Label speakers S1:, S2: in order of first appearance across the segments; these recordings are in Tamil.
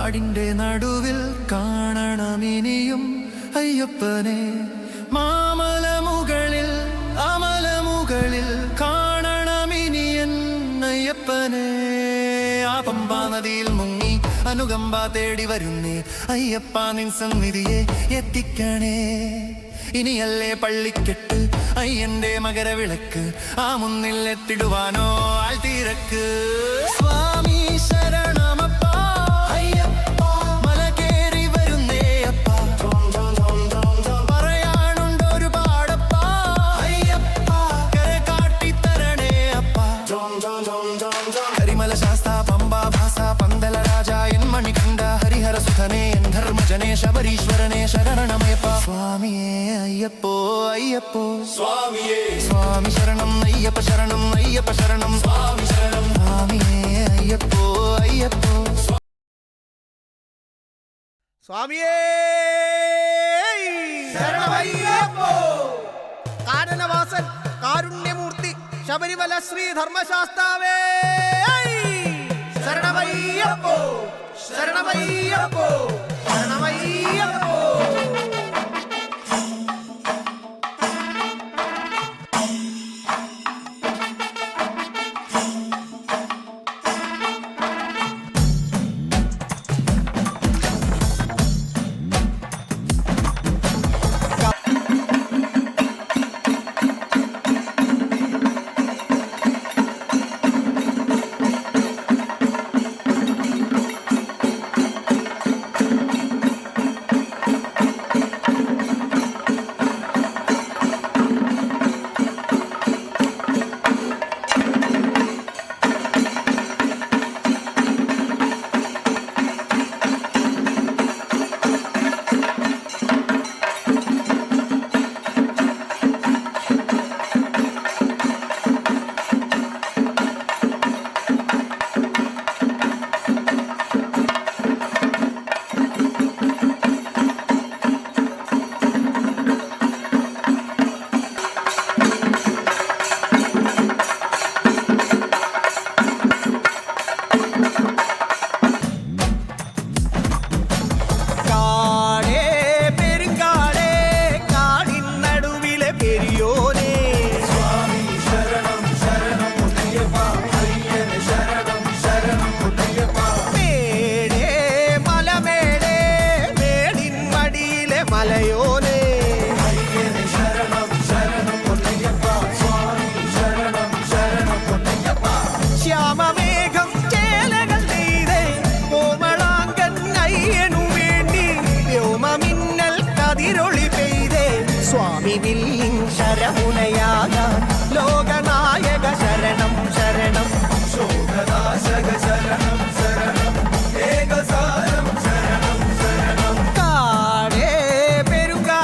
S1: കാടിന്റെ നടുവിൽ കാണണമിനിയും അയ്യപ്പനെ മാമലമുകളിൽ അമലമുകളിൽ കാണണമിനിയൻ അയ്യപ്പനെ ആ പമ്പാ നദിയിൽ മുങ്ങി അനുകമ്പ തേടി വരുന്നേ അയ്യപ്പ നിൻ സന്നിധിയെ എത്തിക്കണേ ഇനിയല്ലേ പള്ളിക്കെട്ട് അയ്യന്റെ മകരവിളക്ക് ആ മുന്നിൽ എത്തിടുവാനോ ആൾത്തിരക്ക് സ്വാമി ശരണമപ്പ അയ്യപ്പ മല കേറി വരുന്നേ അപ്പ പറയാനുണ്ട് ഒരുപാടപ്പ അയ്യപ്പ കര കാട്ടിത്തരണേ അപ്പ കരിമല ശാസ്ത പമ്പ ഭാസ പന്തല രാജ എൻ മണികണ്ഠ ഹരിഹര സുധനേ എൻ ധർമ്മജനേ ശബരീശ്വരനേ ശരണമയപ്പ സ്വാമിയേ അയ്യപ്പോ അയ്യപ്പോ
S2: സ്വാമിയേ
S1: സ്വാമി ശരണം അയ്യപ്പ ശരണം അയ്യപ്പ ശരണം
S2: സ്വാമി ശരണം
S1: സ്വാമിയേ അയ്യപ്പോ അയ്യപ്പോ
S3: സ്വാമിയേ ശരണമയ്യപ്പോ കാനനവാസൻ കാരുണ്യമൂർത്തി ശബരിമല ശ്രീ ധർമ്മശാസ്താവേ ശരണമയ്യപ്പോ ശരണമയ്യപ്പോ ശരണമയ്യപ്പോ ശരമുനയാകാൻ ലോകനായക ശരണം ശരണം
S2: ശോകനാശക ശരണം ശരണം ഏകസാരം ശരണം ശരണം
S3: കാടേ പെരുങ്കാടേ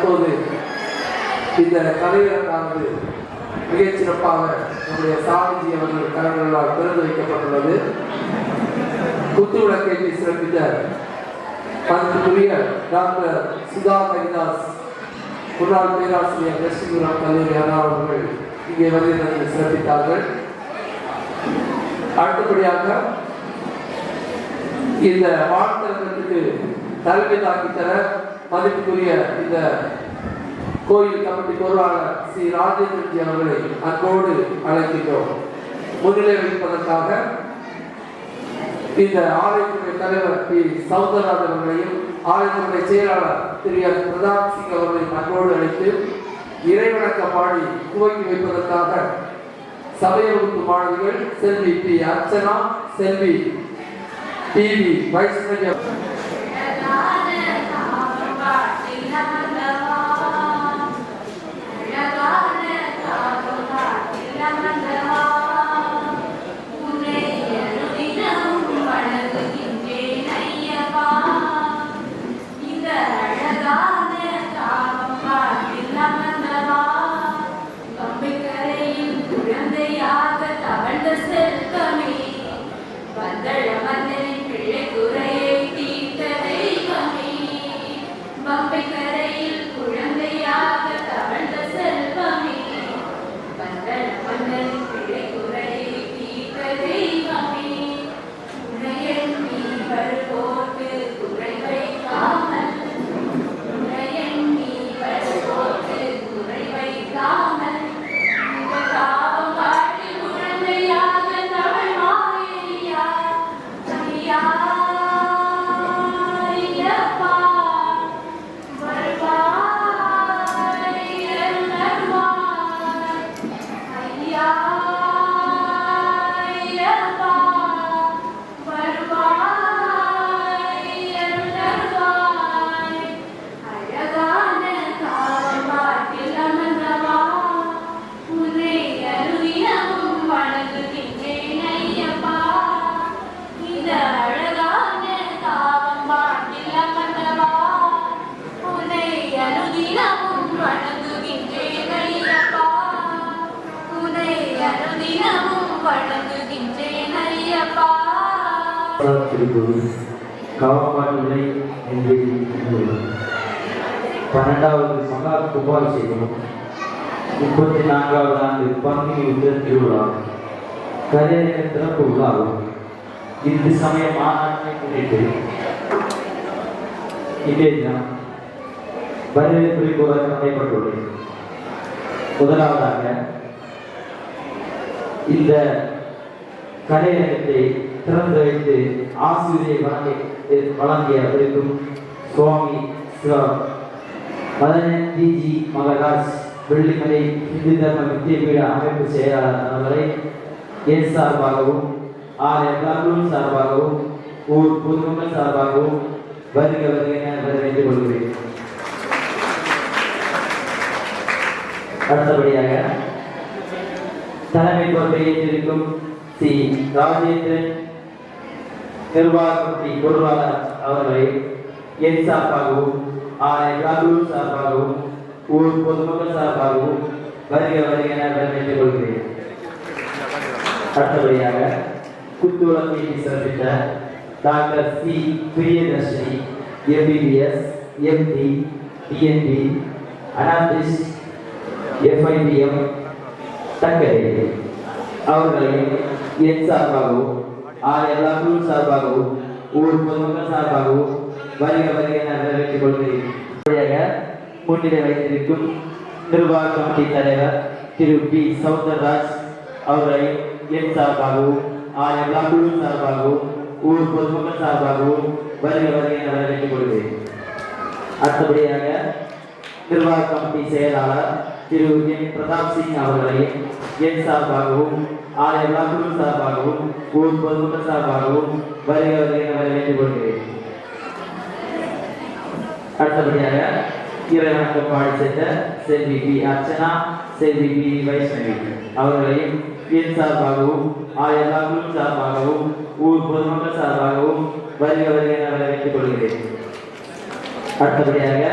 S4: தற்போது இந்த கலைஞரானது மிகச் சிறப்பாக நம்முடைய சாமிஜி அவர்கள் கரங்களால் திறந்து வைக்கப்பட்டுள்ளது. குத்துவிளக்கேற்றி சிறப்பித்த மதிப்புக்குரிய டாக்டர் சுதா ஹரிதாஸ் முன்னாள் பேராசிரியர் லட்சுமிபுரம் கல்லூரி அண்ணா அவர்கள் இங்கே வந்து சிறப்பித்தார்கள். அடுத்தபடியாக இந்த வாழ்த்தரங்கத்துக்கு தலைமை தாக்கித்தர மதிப்புக்குரிய இந்த கோயில் கமிட்டி பொருளாளர் ஸ்ரீ ராஜேந்திரஜி அவர்களை அன்போடு அழைக்கின்றோம். முன்னிலை வைப்பதற்காக இந்த ஆலயத்துறை தலைவர் பி சௌந்தரராஜன் அவர்களையும் ஆலயத்துறை செயலாளர் திரு எஸ் பிரதாப் சிங் அவர்களையும் அன்போடு அழைத்து இறைவணக்க பாடி துவக்கி வைப்பதற்காக சபை வகுப்பு மாணவிகள் செல்வி பி அர்ச்சனா, செல்வி டிவி வைஷ்ணவி
S5: காவப்பாட்டுகளை 12வது மகா கும்பாபிஷேகம் 34வது ஆண்டு பங்குனி உத்திர திருவிழா கரையரங்க திறப்பு விழாவும் இந்து சமய மாநாட்டை முன்னிட்டு இன்றைய தினம் வரவேற்பு போராட்டம் நடைபெற்றுள்ளது. முதலாவதாக இந்த கலையரங்கத்தை திறந்து வைத்து ஆசிரியை வழங்கிய இருக்கும் சுவாமி சிவா மதனஜி மகராஜ் வெள்ளிமலை இந்து தர்ம வித்தியபீட அமைப்பு செயலாளர் அவர்களை என் சார்பாகவும் ஆலயம் சார்பாகவும் ஊர் பொதுமக்கள் சார்பாகவும் வருக வருக வரவேற்றுக் கொள்கிறேன். அடுத்தபடியாக தலைமை பொறுப்பை ஏற்றிருக்கும் ஸ்ரீ ராஜேந்திரன் நிர்வாக பொருளாளர் அவர்களை என் சார்பாகவும் ஆலயம் சார்பாகவும் ஊர் பொதுமக்கள் சார்பாகவும் வருக வருக என வரவேற்றுக் கொள்கிறேன். அடுத்தபடியாக குத்துவிளக்கை சிறப்பித்த doctor C Priyadarshini MBBS, MD, DNB, analyst, FIBM தக்கரை அவர்களை என் சார்பாகவும் எல்லா குழு சார்பாகவும் ஊர் பொதுமக்கள் சார்பாகவும் வருக வருக என வரவேற்றுக் கொள்கிறேன். முன்னிலை வைத்திருக்கும் நிர்வாக கமிட்டி தலைவர் திரு பி சௌந்தரராஜ் அவர்களை என் சார்பாகவும் எல்லா குழு சார்பாகவும் ஊர் பொதுமக்கள் சார்பாகவும் வருக வருக என வரவேற்றுக் கொள்கிறேன். அடுத்தபடியாக நிர்வாக கமிட்டி செயலாளர் திரு என் பிரதாப் சிங் அவர்களை என் சார்பாகவும் எல்லா குழு சார்பாகவும் ஊர் பொதுமக்கள் சார்பாகவும் வருக வருக என வரவேற்றுக் கொள்கிறேன். அடுத்தபடியாக இறைவணக்கம் பாடி சேர்ந்த செல்வி பி அர்ச்சனா, செல்வி பி வைஷ்ணவி அவர்களையும் என் சார்பாகவும் எல்லா குழு சார்பாகவும் ஊர் பொதுமக்கள் சார்பாகவும் வருக வருக என வரவேற்றுக் கொள்கிறேன். அடுத்தபடியாக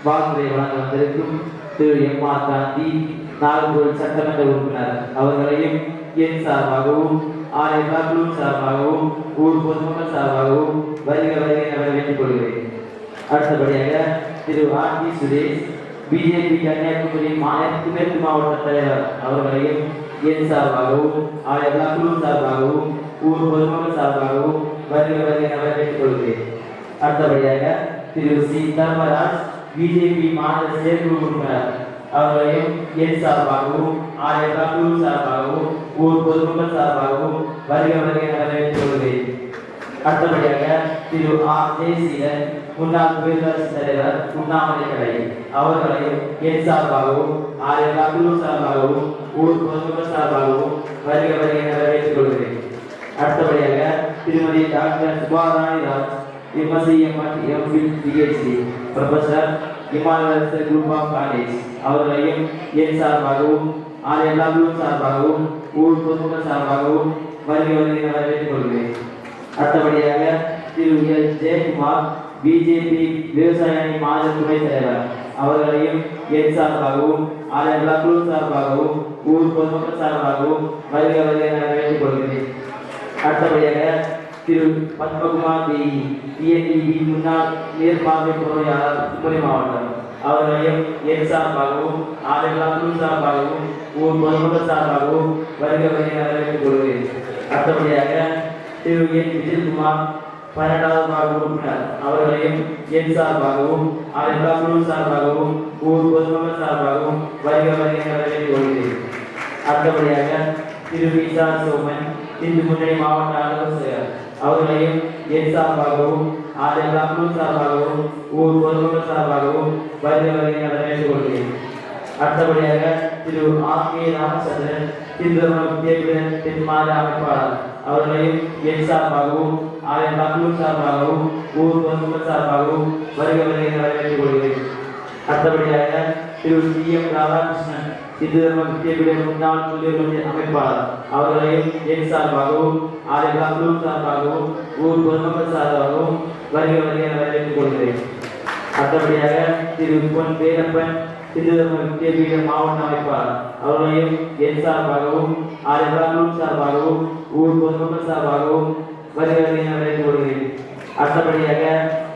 S5: வாழ்த்துறை வழங்க வந்திருக்கும் திரு எம் ஆர் காந்தி நாகர்கோவில் சட்டமன்ற உறுப்பினர் அவர்களையும் என் சார்பாகவும் ஆலய காக்லூர் சார்பாகவும் ஊர் பொதுமக்கள் சார்பாகவும் வருக வருக என வரவேற்றுக் கொள்கிறேன். அடுத்தபடியாக திரு R D Suresh BJP Kanyakumari மேற்கு மாவட்ட தலைவர் அவர்களையும் என் சார்பாகவும் ஆலய காக்லூர் சார்பாகவும் ஊர் பொதுமக்கள் சார்பாகவும் வருக வருக என வரவேற்றுக் கொள்கிறேன். அடுத்தபடியாக திரு சி தர்மராஜ் பிஜேபி மாநில செயற்குழு உறுப்பினர் அவர்களையும் என் சார்பாகவும் ஆலய காக்லூர் சார்பாகவும் ஊர் பொதுமக்கள் சார்பாகவும் வருக வருக என வரவேற்றுக் கொள்கிறேன். அடுத்தபடியாக திரு ஆர் ஜெயசீலன் முன்னாள் பேரரசு தலைவர் உண்ணாமலை கடை அவர்களையும் என் சார்பாகவும் ஆலய காக்லூர் சார்பாகவும் ஊர் பொதுமக்கள் சார்பாகவும் வருக வருக என வரவேற்றுக் கொள்கிறேன். அடுத்தபடியாக திருமதி doctor Subharani Raj MSc PhD professor Himalayas group of college அவர்களையும் என் சார்பாகவும் ஆலய காக்லூர் சார்பாகவும் ஊர் பொதுமக்கள் சார்பாகவும் வருக வருக என வரவேற்றுக் கொள்கிறேன். அடுத்தபடியாக திரு எல் ஜெயக்குமார் பிஜேபி விவசாய அணி மாநில துணைத் தலைவர் அவர்களையும் என் சார்பாகவும் ஆலய காக்லூர் சார்பாகவும் ஊர் பொதுமக்கள் சார்பாகவும் வருக வருக என வரவேற்றுக் கொள்கிறேன். அடுத்தபடியாக திரு பத்மகுமார் டிஎன்இபி முன்னாள் மேற்பார்வை பொறுமையாளர் குமரி மாவட்டம் அவர்களையும் என் சார்பாகவும் ஆலய காக்லூர் சார்பாகவும் ஊர் பொதுமக்கள் சார்பாகவும் வருக வருக என வரவேற்றுக் கொள்கிறேன். அடுத்தபடியாக திரு என் விஜயகுமார் 12வது வார்டு உறுப்பினர் அவர்களையும் என் சார்பாகவும் ஆலய காக்லூர் சார்பாகவும் ஊர் பொதுமக்கள் சார்பாகவும் வருக வருக என வரவேற்றுக் கொள்கிறேன். அடுத்தபடியாக திரு விசா சோமன் இந்து முன்னணி மாவட்ட ஆலோசகர் அவர்களையும் என் சார்பாகவும் ஆலய காக்லூர் சார்பாகவும் ஊர் பொதுமக்கள் சார்பாகவும் வருக வருக என வரவேற்றுக் கொள்கிறேன். அடுத்தபடியாக திரு ஆர் கே ராமச்சந்திரன் தென் மாநில அமைப்பாளர் அவர்களையும் என் சார்பாகவும் ஆலய காக்லூர் சார்பாகவும் ஊர் பொதுமக்கள் சார்பாகவும் வருக வருக என வரவேற்றுக் கொள்கிறேன். அடுத்தபடியாக திரு டி எம் ராதாகிருஷ்ணன் இந்து தர்ம வித்யாபீட முன்னாள் முதல்வர் அமைப்பாளர் அவர்களையும் என் சார்பாகவும் ஆலய காக்லூர் சார்பாகவும் ஊர் பொதுமக்கள் சார்பாகவும் வருக வருக என வரவேற்றுக் கொள்கிறேன். அடுத்தபடியாக திரு பொன் வேலப்பன் இந்து தர்ம வித்யாபீட மாவட்ட அமைப்பாளர் அவர்களையும் என் சார்பாகவும் ஆலய காக்லூர் சார்பாகவும் ஊர் பொதுமக்கள் சார்பாகவும் வருக வருக என வரவேற்றுக் கொள்கிறேன். அடுத்தபடியாக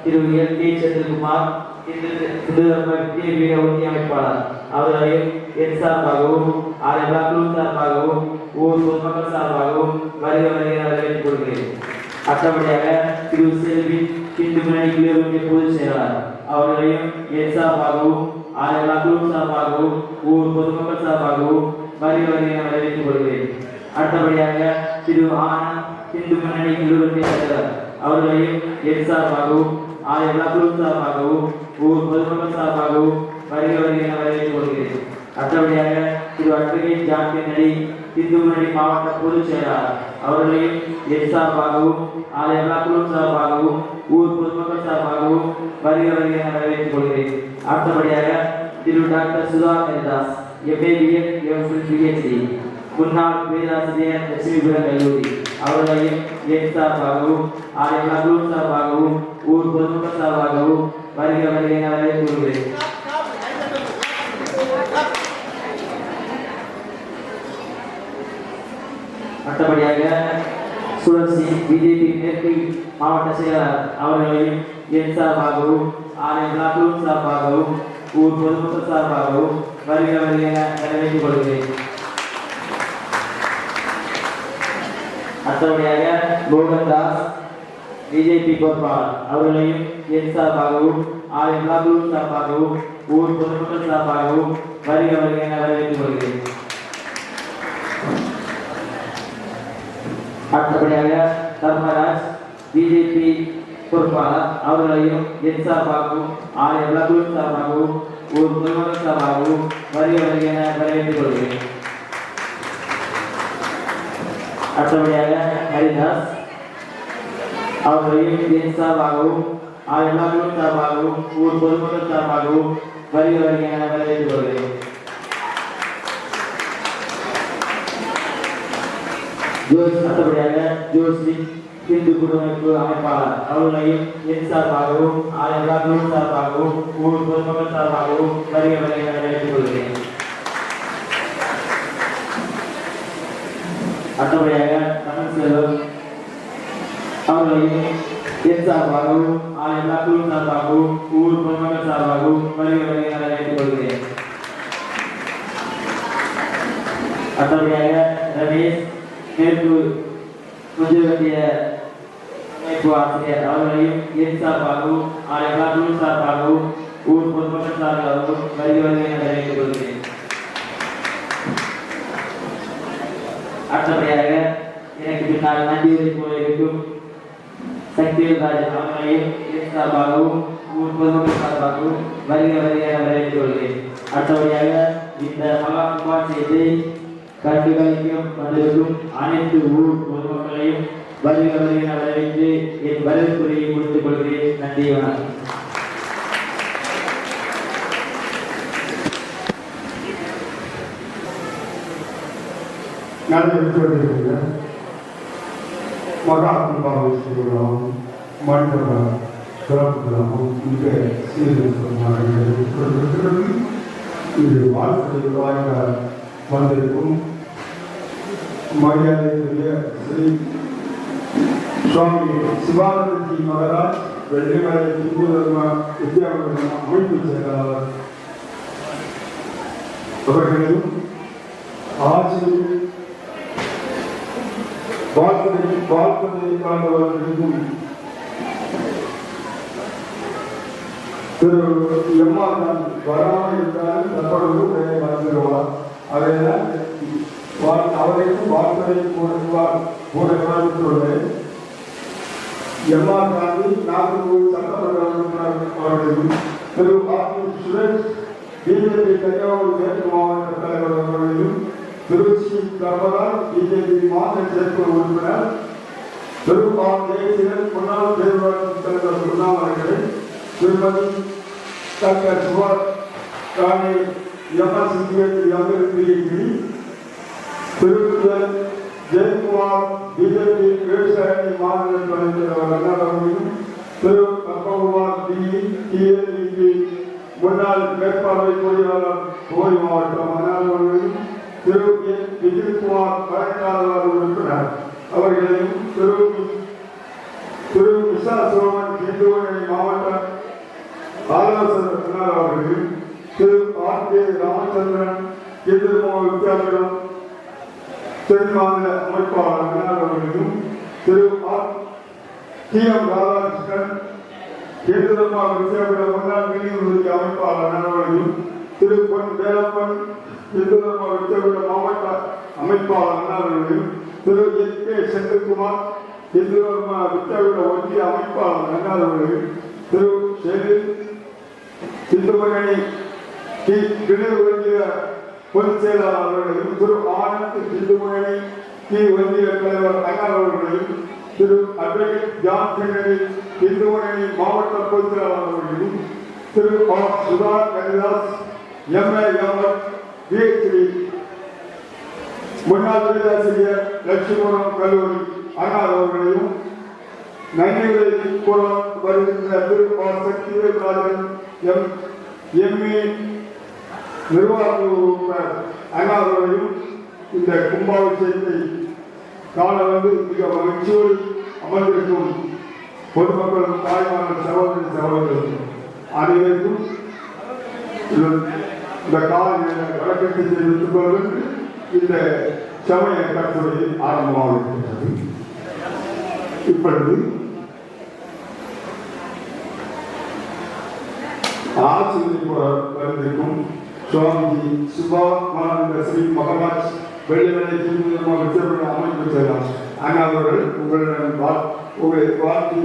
S5: திரு எல் கே சந்திரகுமார் இந்து தர்ம வித்யாபீட ஒன்றிய அமைப்பாளர் அவர்களையும் என் சார்பாகவும் ஆலய காக்லூர் சார்பாகவும் ஊர் பொதுமக்கள் சார்பாகவும் வருக வருக என வரவேற்றுக் கொள்கிறேன். அடுத்தபடியாக திரு செல்வி இந்து முன்னணி கிளை பொதுச் செயலாளர் அவர்களையும் என் சார்பாகவும் ஆலய காக்லூர் சார்பாகவும் ஊர் பொதுமக்கள் சார்பாகவும் வருக வருக என வரவேற்றுக் கொள்கிறேன். அடுத்தபடியாக திரு ஆனந்த் இந்து முன்னணி கிளை தலைவர் அவர்களையும் என் சார்பாகவும் ஆலய காக்லூர் சார்பாகவும் ஊர் பொதுமக்கள் சார்பாகவும் வருக வருக என வரவேற்றுக் கொள்கிறேன். அடுத்தபடியாக திரு அட்வொகேட் ஜான் கென்னடி இந்து முன்னணி மாவட்ட பொதுச் செயலாளர் அவர்களையும் என் சார்பாகவும் ஆலய காக்லூர் சார்பாகவும் ஊர் பொதுமக்கள் சார்பாகவும் வருக வருக என வரவேற்றுக் கொள்கிறேன். அடுத்தபடியாக திரு doctor Sudha Haridas MABM PhD முன்னாள் பேராசிரியர் லட்சுமிபுரம் கல்லூரி அவர்களையும் என் சார்பாகவும் ஆலய காக்லூர் சார்பாகவும் ஊர் பொதுமக்கள் சார்பாகவும் வருக வருக என வரவேற்றுக் கொள்கிறேன். அடுத்தபடியாக சுழற்சி பிஜேபி மேற்கு மாவட்ட செயலாளர் அவர்களையும் என் சார்பாகவும் ஆலய காக்லூர் சார்பாகவும் ஊர் பொதுமக்கள் சார்பாகவும் வருக வருக என வரவேற்றுக் கொள்கிறேன். அடுத்தபடியாக கோகன்தாஸ் பிஜேபி பொறுப்பாளர் அவர்களையும் என் சார்பாகவும் ஆலய காக்லூர் சார்பாகவும் ஊர் பொதுமக்கள் சார்பாகவும் வருக வருக என வரவேற்றுக் கொள்கிறேன். அடுத்தபடியாக தர்மராஜ் பிஜேபி பொறுப்பாளர் அவர்களையும் என் சார்பாகவும் ஆலய காக்லூர் சார்பாகவும் ஊர் பொதுமக்கள் சார்பாகவும் வருக வருக என வரவேற்றுக் கொள்கிறேன். அடுத்தபடியாக ஹரிதாஸ் அவர்களையும் என் சார்பாகவும் ஆலய காக்லூர் சார்பாகவும் ஊர் பொதுமக்கள் சார்பாகவும் வருக வருக என வரவேற்றுக் கொள்கிறேன். அடுத்தபடியாக ஜோஸ்லி இந்து குடிமைப்பு அமைப்பாளர் அவர்களையும் என் சார்பாகவும் ஆலய பிளாக் சார்பாகவும் ஊர் பொதுமக்கள் சார்பாகவும் வருக வருக வரவேற்றுக் கொள்கிறேன். அடுத்தபடியாக தமிழ் செல்வம் அவர்களையும் என் சார்பாகவும் ஆலய பிளாக் சார்பாகவும் ஊர் பொதுமக்கள் சார்பாகவும் வருக வருக வரவேற்றுக் கொள்கிறேன். அடுத்தபடியாக ரமேஷ் மேற்கு கொஞ்சம் வேண்டிய அமைப்பு ஆசிரியர் அவர்களையும் என் சார்பாகவும் ஆலய பிளாக் சார்பாகவும் ஊர் பொதுமக்கள் சார்பாகவும் வருக வருக வரவேற்றுக் கொள்கிறேன். அடுத்தபடியாக எனக்கு பின்னால் நன்றியுரை போல இருக்கும் சக்திவேல் ராஜன் அவர்களையும் என் சார்பாகவும் ஊர் பொதுமக்கள் சார்பாகவும் வருக வருக வரவேற்றுக் கொள்கிறேன். அடுத்தபடியாக இந்த மகா கும்பாபிஷேகத்தை கண்டுகளிக்கும் வந்திருக்கும் அனைத்து ஊர் பொதுமக்களையும் வருக வருக வரவேற்று என் வரவேற்புரையை கொடுத்துக் கொள்கிறேன். நன்றி, வணக்கம்.
S6: நடைபெற்றுள்ள மகா கும்பாபிஷேகம் மண்டப சிறப்புகளாகவும் மிக சீர்திருத்தமாக நடைபெற்றிருக்கிறது. இது வாழ்க்கை வாய்ந்த வந்திருக்கும் மரியாதைக்குரிய ஸ்ரீ சுவாமி சிவானந்தஜி மகாராஜ் வெள்ளிமலை இந்து தர்ம வித்யாபீட அமைப்பு செயலாளர் அவர்களையும் ஆட்சியில் வாழ்க்கை காண்பவர்களுக்கும் திரு எம்ஆர் வராமல் இருந்தாலும் தற்பொழுது வந்துடுவார். அதையெல்லாம் அவரைக்கும் வாழ்க்கை கூட காண்பித்துள்ளேன். எம்ஆர் காந்தி நாகர்கோவில் சட்டமன்ற உறுப்பினர் அவர்களையும் திரு சுரேஷ் பிஜேபி தஞ்சாவூர் மேற்கு மாவட்ட தலைவர் அவர்களையும் திருச்சி கர்மராஜ் பிஜேபி மாநில செயற்குழு உறுப்பினர் திரு தேசியன் முன்னாள் பேரூராட்சி தலைவர் உண்ணாமலை திருமதி டாக்டர் சுபாஷ் ராணி எம்எஸ்சி திருக்குறள் ஜெயக்குமார் பிஜேபி விவசாய மாநில துணைத் தலைவர் அண்ணாவையும் திரு கப்பகுமார் டிஎல்இபி முன்னாள் மேற்பார்வை பொறியாளர் கோவை மாவட்டம் அண்ணாவையும் திரு விஜயகுமார் கலைக்காரர் உறுப்பினர் அவர்களையும் திரு விசா சோமன் இந்துவனை மாவட்ட ஆலோசகர் அவர்களையும் திரு ஆர்.கே. ராமச்சந்திரன் இந்து வித்யாபீடம் தென் மாநில அமைப்பாளர் அவர்களையும் திரு டி.எம். ராதாகிருஷ்ணன் இந்து தர்ம வித்யாபீட முன்னாள் நீதிபதி அமைப்பாளர் அவர்களையும் திரு பொன் வேலப்பன் இந்து தர்ம வித்யாபீட மாவட்ட அமைப்பாளர் அவர்களையும் திரு என்.கே. செந்தில்குமார் இந்து தர்ம வித்யாபீட ஒன்றிய அமைப்பாளர் அவர்களையும் திரு ஷெரில் சிந்துமணி ஒன்றிய பொதுச் செயலாளர் அவர்களையும் திரு ஆனந்த் சிந்துமணி ஒன்றிய தலைவர் அவர்களையும் திரு அட்வொகேட் ஜான் கென்னடி இந்துமணி மாவட்ட பொதுச் செயலாளர் அவர்களையும் திரு சுதா கரிதாஸ் எம்ஏ பிஹெச்டி முன்னாள் பேராசிரியர் லட்சுமணம் கல்லூரி அவர்களையும் நன்றிகளை கூற வருகின்ற திரு சக்திவேல் ராஜன் எம்ஏ நிர்வாக உறுப்பினர் அவர்களையும் இந்த கும்பாபிஷேகத்தை காண வந்து மிக மகிழ்ச்சியோடு அமர்ந்திருக்கும் பொதுமக்கள் தாய்மார்கள் சகோதரர்கள் அனைவருக்கும் இந்த கால வழக்கத்தை தெரிவித்துக் கொள்வது இந்த சமய கட்டுரை ஆரம்பமாக இருக்கின்றது. இப்பொழுது ஆசிரியர் வந்திருக்கும் சுவாமிஜி சுபானந்த ஸ்ரீ மகாராஜ் வெள்ளிமலை வித்யாபீட அமைப்பு செயலாளர் அவர்கள் உங்களை வாழ்த்தி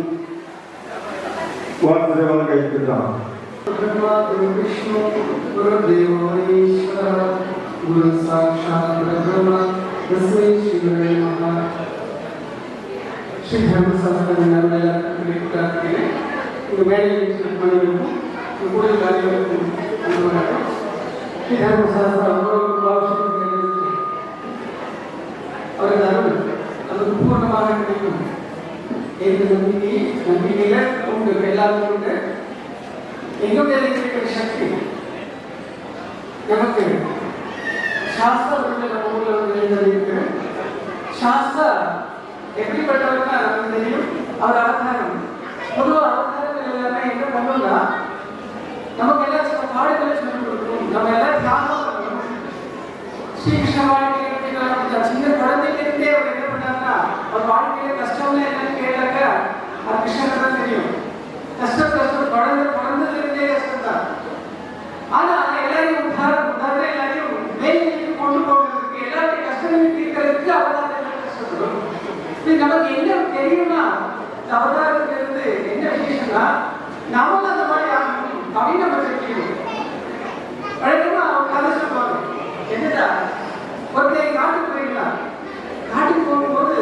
S6: வழங்க இருக்கின்றார்.
S4: विष्णु गुरुदेवो ईश्वर गुरु साक्षात् परब्रह्म तस्मै श्री गुरवे नमः. श्री धर्मशास्त्र निर्णय करके மேடையில் பண்ணியிருக்கும் கூட காரியங்களுக்கும் ஸ்ரீ தர்மசாஸ்திர அவரது அருள் அது பூர்ணமாக கிடைக்கும்.
S7: நமக்கு சாஸ்தா நம்ம ஊரில் வந்து எழுதியிருக்கு. சாஸ்தா எப்படிப்பட்டவர்னா நமக்கு தெரியும். அவர் அவதாரம் பொதுவாக அவதாரங்கள் எல்லாமே என்ன பண்ணுவோம்னா நமக்கு எல்லாம் சில பாடங்களை சொல்லிக் கொடுக்கணும். நம்ம எல்லாம் தியாகம் பண்ணணும். ஸ்ரீகிருஷ்ண வாழ்க்கையை சின்ன குழந்தைகிட்டே அவர் என்ன பண்ணாருன்னா அவர் வாழ்க்கையில கஷ்டம்னா என்னன்னு கேட்டாக்க அது கிருஷ்ணனுக்கு தான் தெரியும். கஷ்டம் பிறந்ததுலேருந்தே கஷ்டம் தான். ஆனா எல்லாரையும் உதாரணம் எல்லாரையும் மேல்நிலைக்கு கொண்டு போகிறதுக்கு எல்லாருடைய கஷ்டங்களையும் தீர்க்கிறதுக்கு அவதாரங்கள் கஷ்டப்படும். இது நமக்கு என்ன தெரியும்னா இந்த அவதாரத்திலிருந்து என்ன விசேஷம்னா நாமளும் அந்த மாதிரி ஆகணும் அப்படின்னு நம்ம தெரியும். வழக்கமா அவங்க கதை சொல்லுவாங்க. என்னடா ஒருத்தர் காட்டுக்கு போயிருக்கலாம். காட்டுக்கு போகும்போது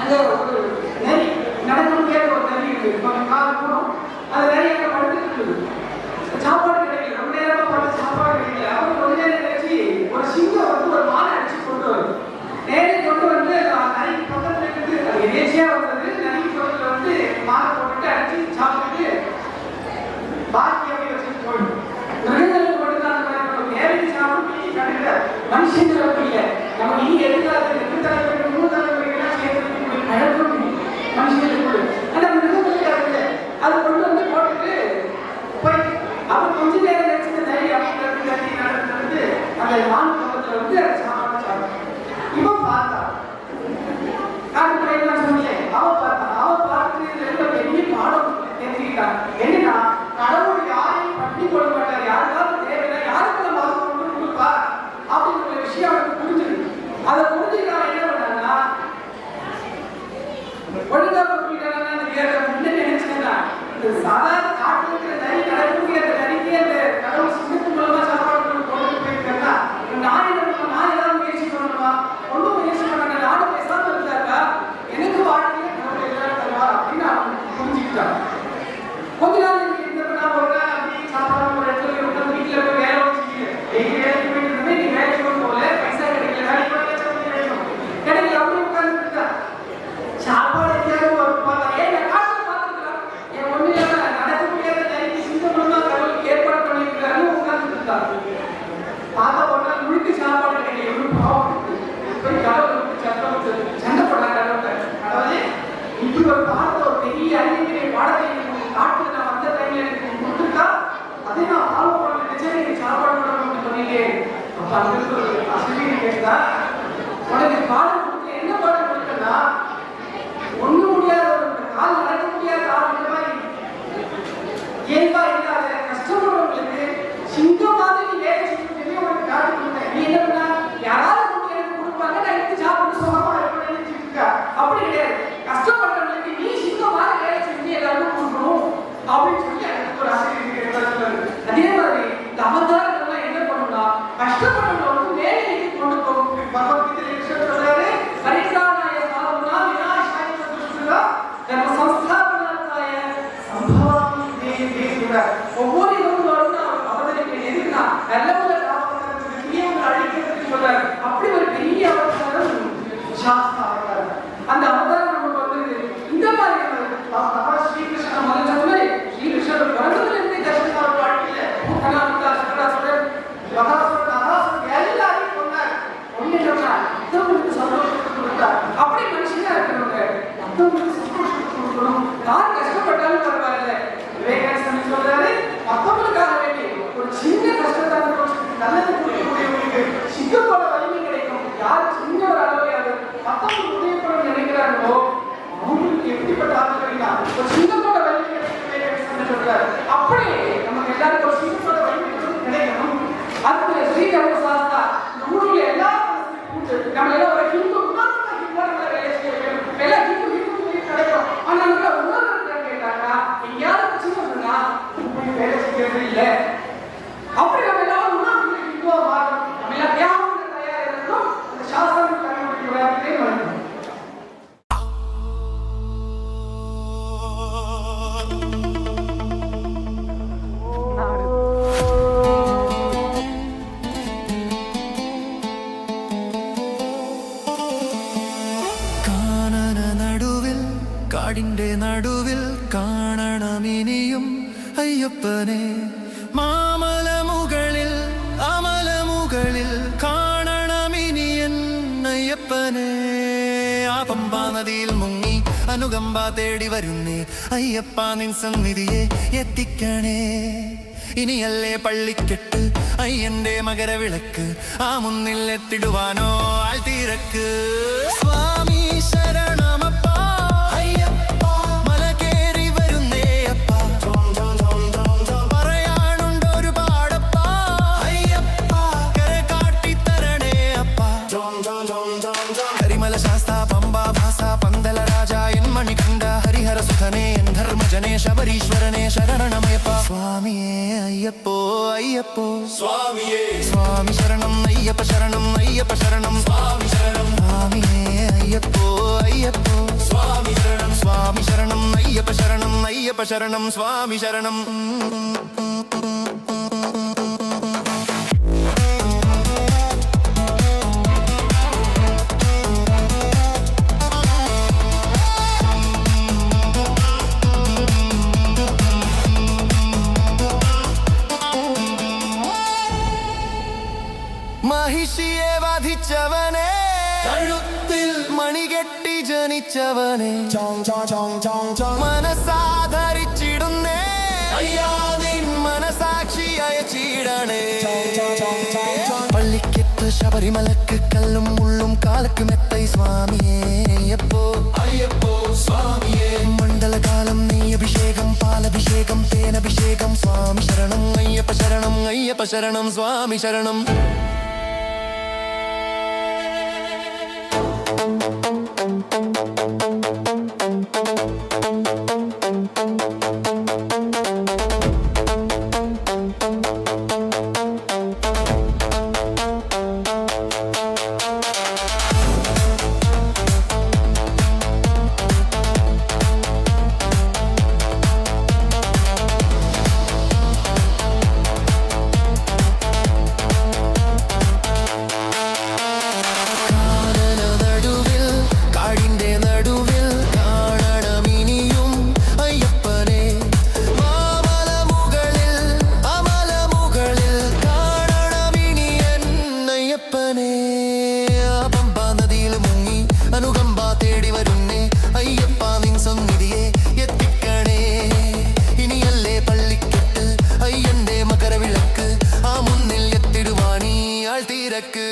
S7: அங்க ஒரு நரி நடக்க முடியாத ஒரு நரி இருக்கு. கால் போனோம் அது நரி அங்க படுத்துட்டு இருக்குது. சாப்பாடு கிடைக்கல. ரொம்ப நேரமா பார்த்து சாப்பாடு கிடைக்கல. அவங்க கொஞ்ச நேரம் கழிச்சு ஒரு சிங்கம் வந்து ஒரு மாலை அடிச்சு கொண்டு வருது. நேரே கொண்டு வந்து நரி பக்கத்துல இருந்து அது எதேச்சியா வந்தது. நரி பக்கத்துல வந்து மாலை போட்டுட்டு அடிச்சு சாப்பிட்டுட்டு பாக்கி அப்படி வச்சுட்டு போயிடும். மிருகங்களுக்கு மட்டும்தான் அந்த மாதிரி பண்ணும். நேரடி சாப்பிட்டு கண்டுக்கிற மனுஷங்களை அப்படி இல்லை. நம்ம நீங்க எதிர்காலத்தில் 2 தலைமுறை 3 தலைமுறைகள்லாம் சேர்த்து அழகும் மனுஷங்களுக்கு அந்த மிருகங்களுக்கு அது அதை கொண்டு வந்து போட்டுட்டு போய் அவர் கொஞ்ச நேரம் நினைச்சது நரி அப்படிங்கிறது கட்டி நடந்து அந்த மான் பக்கத்துல வந்து அதை சாப்பிட்டு சாப்பிடும். இவன் பார்த்தா காட்டுக்குள்ள சொன்னீங்க. அவ பார்த்து ரெண்டு பெரிய பாடம் தெரிஞ்சுக்கிட்டான். என்னன்னா கடவுள் யாரையும் பட்டி கொள்ள மாட்டார். யாருக்காவது தேவையில்லை யாருக்கு நம்ம அதை கொண்டு கொடுப்பா அப்படிங்கிற விஷயம் அவனுக்கு புரிஞ்சிருக்கு. அதை புரிஞ்சுக்கலாம் என்ன பண்ணான்னா ஒழுங்கா புரிஞ்சுக்கிட்டாங்கன்னா முன்ன நினைச்சேன்னா இந்த சாதாரண காட்டுல இருக்கிற நரி நடக்கக்கூடிய அந்த நரிக்கே அந்த கடவுள் சிங்கத்து மூலமா சாப்பாடு கொண்டு போயிருக்கா. நான் என்ன பண்ணுவேன்? நான் ஏதாவது முயற்சி பண்ணணுமா? ஒன்றும் முயற்சி பண்ண நானும் பேசாம இருந்தாக்கா எனக்கு வாழ்க்கையில கடவுள் எல்லாரும் தருவார் அப்படின்னு அவன் புரிஞ்சுக்கிட்டான். கொஞ்ச நாள் இருந்தப்ப ஒரு நாள் அப்படி சாப்பாடு ஒரு இடத்துல விட்டு வீட்டுல போய் வேலை வச்சுக்கிட்டு எங்க வேலைக்கு போயிட்டு இருந்தே நீ வேலைக்கு கொண்டு போகல பைசா கிடைக்கல வேலைக்கு போய் கிடைக்கும் கிடைக்கல அப்படி உட்கார்ந்து சாப்பாடு எங்கேயாவது ஒரு பார்த்தா ஏன் காட்டுல பார்த்துக்கலாம் என் ஒண்ணு நடக்க முடியாத நைட்டு சிந்தம் தான் கடவுளுக்கு ஏற்பாடு பண்ணிருக்காரு உட்கார்ந்து இருந்தாரு. பார்த்தா ஒரு நாள் முழுக்க சாப்பாடு கிடைக்கல. எவ்வளவு பாவம் போய் கடவுளுக்கு சண்டை போடாங்க. அதாவது இப்படி ஒரு பார்த்த ஒரு பெரிய அறிஞரை பாடத்தை காட்டுல நான் வந்த டைம்ல எனக்கு கொடுத்துருக்கா அதை நான் ஃபாலோ பண்ண நினைச்சேன். எனக்கு சாப்பாடு பண்ணணும்னு சொன்னீங்க. அப்ப அந்த ஒரு அசதி கேட்டா உனக்கு பாடம் கொடுத்து என்ன பாடம் கொடுத்தா ஒண்ணு முடியாத ஒரு கால் நடக்க முடியாத ஆள் இந்த மாதிரி இயல்பா இல்லாத கஷ்டப்படுறவங்களுக்கு சிங்கம் மாதிரி நீ வேலை செய்யணும் சொல்லி உனக்கு காட்டு கொடுத்தேன். நீ என்ன பண்ணா யாராவது கொண்டு எனக்கு கொடுப்பாங்க நான் எடுத்து சாப்பிட்டு சுகமா இருக்கணும்னு நினைச்சிருக்கா. அப்படி கிடையாது. கஷ்டப்படுறவங்களுக்கு நீ சிங்கம் மாதிரி வேலை செஞ்சு எல்லாரும் கொடுக்கணும் அப்படின்னு சொல்லி எனக்கு ஒரு ஆசிரியர். அதே மாதிரி இந்த அவதாரங்கள்லாம் என்ன பண்ணணும்னா கஷ்டப்படுறவங்க வந்து வேலைக்கு கொண்டு போகும். பகவத்கீதை சொல்றாரு பரித்ராணாய சாதுனா விநாசாய சதுஷ்கிருதா தர்ம சம்ஸ்தாபனார்த்தாய சம்பவாமி தேவ. ஒவ்வொரு இதுவும் அவதரிக்க எதுக்குன்னா நல்லவங்களை காப்பாற்றுறதுக்கு தீயவங்களை அழிக்கிறதுக்கு சொல்றாரு. அப்படி ஒரு பெரிய அவதாரம் சாஸ்தா அவதாரம். அந்த அவதாரம் நமக்கு வந்து இந்த மாதிரி ஸ்ரீகிருஷ்ண முதல்ல சொன்னாரு. ஸ்ரீகிருஷ்ணர் பிறந்ததுல இருந்தே தர்ஷனார் வாழ்க்கையில கலாமுதா சக்கராசுரர் மகாசுரன் அகாசுரன் எல்லாரையும் கொண்டார். ஒண்ணு இல்லைன்னா மற்றவங்களுக்கு சந்தோஷத்தை கொடுத்தார். அப்படி மனுஷனா இருக்கிறவங்க மற்றவங்களுக்கு சந்தோஷத்தை கொடுக்கணும். யார் கஷ்டப்பட்டாலும் பரவாயில்ல. விவேகானந்தர் சொல்றாரு மற்றவங்களுக்காக வேண்டி ஒரு சின்ன கஷ்டத்தை நல்லது கொடுக்கக்கூடியவங்களுக்கு சிங்கப்பட வலிமை கிடைக்கும். யார் சின்ன ஒரு அளவையாவது மற்றவங்களுக்கு உதவி பண்ண நினைக்கிறார்களோ அவங்களுக்கு எப்படிப்பட்ட ஆளுங்க ஒரு சிங்கப்பட வலிமை கிடைக்கும் சொல்றாரு. அப்படி நமக்கு எல்லாருக்கும் ஒரு சிங்கப்பட வலிமை கிடைக்கணும். அதுக்கு ஸ்ரீரங்க சாஸ்தா இந்த ஊர்ல எல்லா நம்ம எல்லாம் ஒரு ஹிந்து எல்லாம் ஹிந்து கிடைக்கும். ஆனா நமக்கு உணர்வு கேட்டாக்கா எங்கேயாவது பிரச்சனை சொன்னா வேலை செய்யறது இல்லை. அப்படி நம்ம எல்லாரும் உணர்வு ஹிந்துவா மாறணும். நம்ம எல்லாம் தியாகம் தயாரா இருக்கணும். அந்த சாஸ்திரம் கண்டுபிடிக்கிறதே வரணும்.
S1: കാടിന്റെ നടുവിൽ കാണണമിനിയും അയ്യപ്പനെ മാമല മുകളിൽ നദിയിൽ മുങ്ങി അനുകമ്പ തേടി വരുന്നേ അയ്യപ്പ നിൻ സന്നിധിയെ എത്തിക്കണേ ഇനിയല്ലേ പള്ളിക്കെട്ട് അയ്യന്റെ മകരവിളക്ക് ആ മുന്നിൽ എത്തിടുവാനോ ആൾത്തീരക്ക് സ്വാമി ശരണമപ്പ അയ്യപ്പ മല കേറി വരുന്നേ അപ്പ പറയാനുണ്ട് ഒരുപാടപ്പ അയ്യപ്പ കര കാട്ടിത്തരണേ അപ്പ കരിമല ശാസ്ത പമ്പ ഭാസ പന്തല രാജ എൻ മണികണ്ഠ ഹരിഹര സുധനേ എൻ ധർമ്മജനേ ശബരീശ്വരനേ ശരണമയപ്പ സ്വാമിയേ അയ്യപ്പോ അയ്യപ്പോ
S2: സ്വാമിയേ
S1: സ്വാമി ശരണം അയ്യപ്പ ശരണം അയ്യപ്പ ശരണം
S2: സ്വാമി ശരണം
S1: സ്വാമിയേ അയ്യപ്പോ അയ്യപ്പോ
S2: സ്വാമി ശരണം
S1: സ്വാമി ശരണം അയ്യപ്പ ശരണം അയ്യപ്പ ശരണം സ്വാമി ശരണം മഹിഷിയെ വധിച്ചവനെ
S2: കഴുത്തിൽ
S1: മണികെട്ടി ജനിച്ചവനെ
S2: ചോങ്
S1: മനസാധരിച്ചിടുന്നേ
S2: അയ്യാ
S1: നിൻ മനസാക്ഷി അയച്ചിടണേ
S2: ചോങ്
S1: പള്ളിക്കെത്ത് ശബരിമലക്ക് കല്ലും മുള്ളും കാലക്ക് മെത്തൈ സ്വാമിയേ അയ്യപ്പോ
S2: അയ്യപ്പോ സ്വാമിയേ
S1: മണ്ഡലകാലം നെയ്യഭിഷേകം പാലഭിഷേകം തേനഭിഷേകം സ്വാമി ശരണം അയ്യപ്പ ശരണം അയ്യപ്പ ശരണം സ്വാമി ശരണം അനുകമ്പ തേടി വരുന്നേ അയ്യപ്പ നിൻ സന്നിധിയെ എത്തിക്കണേ ഇനിയല്ലേ പള്ളിക്കെട്ട് അയ്യന്റെ മകരവിളക്ക് ആ മുന്നിൽ എത്തിടുവാനീ ആൾത്തീരക്ക്